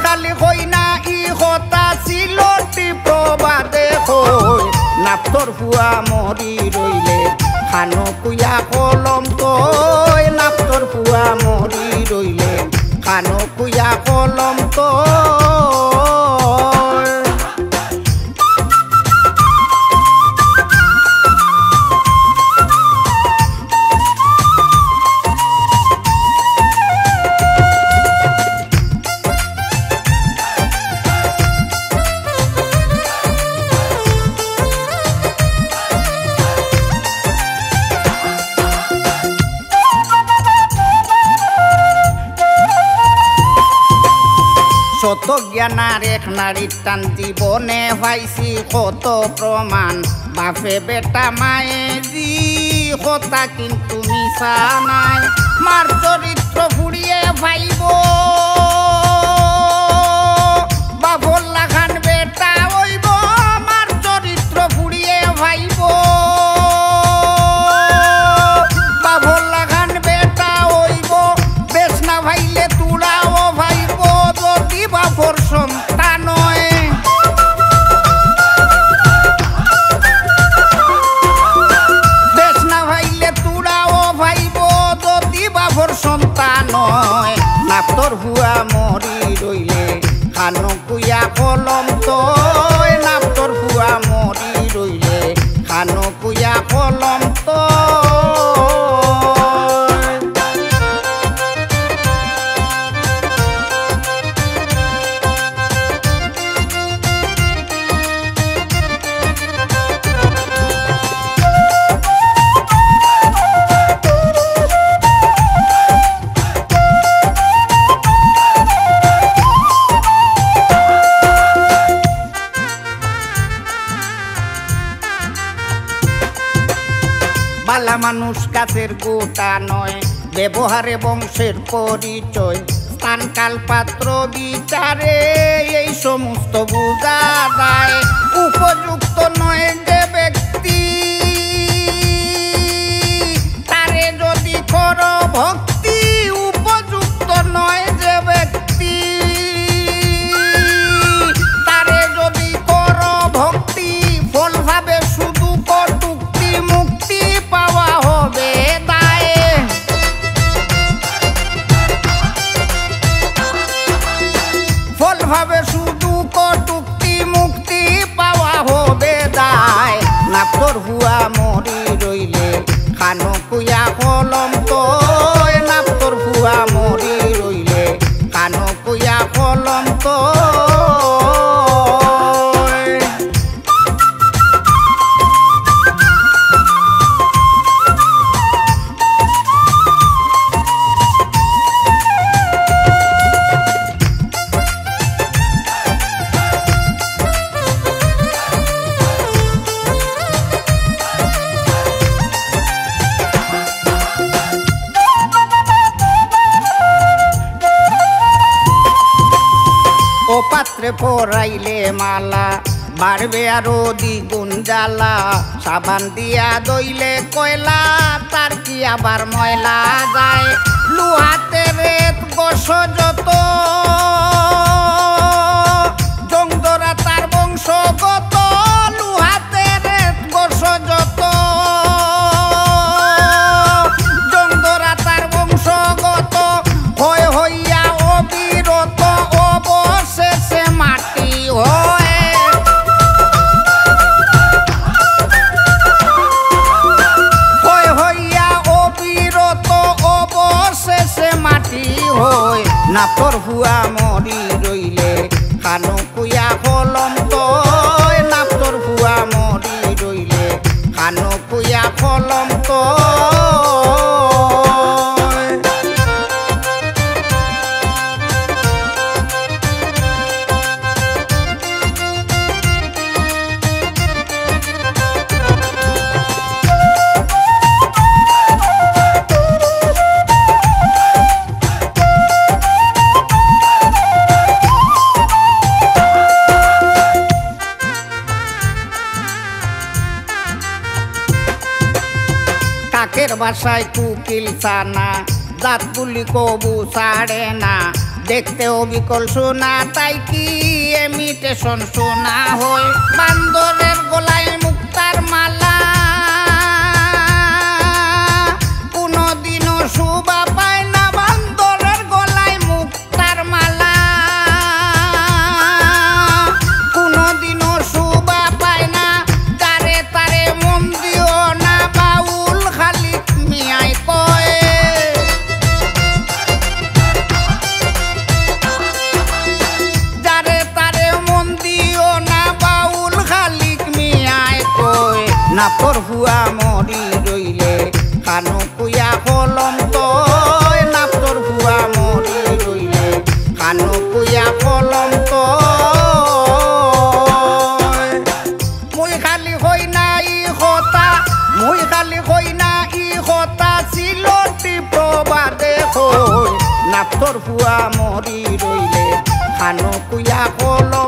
খালি হই না ই হতা সিলটি প্রবাদে হই নাপতর ফুয়া মরি রইলে খানো কুয়া কলম তৈ নাপতর ফুয়া মরি রইলে খানো কুয়া কলম তৈ শত জ্ঞানার এক নারীর টান জীবনে পাইছি কত প্রমাণ বাপে বেটা মায়ে জি কথা কিন্তু মিশা নাই মার চরিত্র ফুরিয়ে ভাইব বাবর লাগান বেটা হইব মার চরিত্র ফুরিয়ে ভাইব বাবর লাগান বেটা হইব বেশ না ভাইলে তুড়াও ভাইব বাপর সন্তান দেশ না ভাইলে তুড়াও ভাইব যদি বাপর সন্তান নাপতর হুয়া মরি রইলে খানো কুয়া কলম তৈ নাপতর হুয়া মরি রইলে খানো কুয়া কলম তৈ বালা মানুষ কাছের গোটা নয় ব্যবহারে বংশের পরিচয় স্থান কাল পাত্র বিচারে এই সমস্ত বোঝা যায় উপযুক্ত নয় যে ব্যক্তি তারে যদি কর ভক্তি উপযুক্ত নয় যে ব্যক্তি তারে যদি কর ভক্তি ফল ভাবে শুধু কটুক্তি মুক্তি পাওয়া হবে দায় ফল ভাবে শুধু কটুক্তি মুক্তি পাওয়া হবে দায় নাপতর হুয়া মরি রইলে খানো কুয়া কলম তৈ নাপতর হুয়া মরি রইলে খানো কুয়া কলম তৈ ও পাত্রে পরাইলে মালা বাড়বে আরো দ্বিগুণ জ্বালা সাবান দিয়া দইলে কয়লা তার কি আবার ময়লা যায় লুহাতে রেত বস যত জংদরা তার বংশগত লুহাতে রেত বস যত জংদরা তার বংশগত হয় হইয়া অবিরত অবশেষে মাটি হয় হইয়া অবিরত অবশেষে মাটি হয় নাপতর হুয়া মরি রইলে খানো কুয়া কলম তৈ নাপতর হুয়া মরি রইলে খানো কুয়া কলম তৈ কাকের বাসায় কুকিল সানা জাত বুলি কবু ছাড়ে না দেখতেও বিকল সোনা তাই কি এমিটেশন সোনা হয় বান্দরের গলায় মুক্তার মালা কোনোদিনও শোভা পায় না বান্দরের গলায় মুক্তার মালা কোনোদিনও শোভা পায় না তারে তারে মন দিও না বাউল খালিক মিয়াই কয় নাপর হুয়া মরি রইলে খানো কুয়া কলম তয় নাপর হুয়া মরি রইলে খানো কুয়া কলম তয় মুই খালি হই না ই হতা মুই খালি হই না ই হতা সিলটি প্রবাদে হই নাপর হুয়া মরি রইলে খানো কুয়া কলম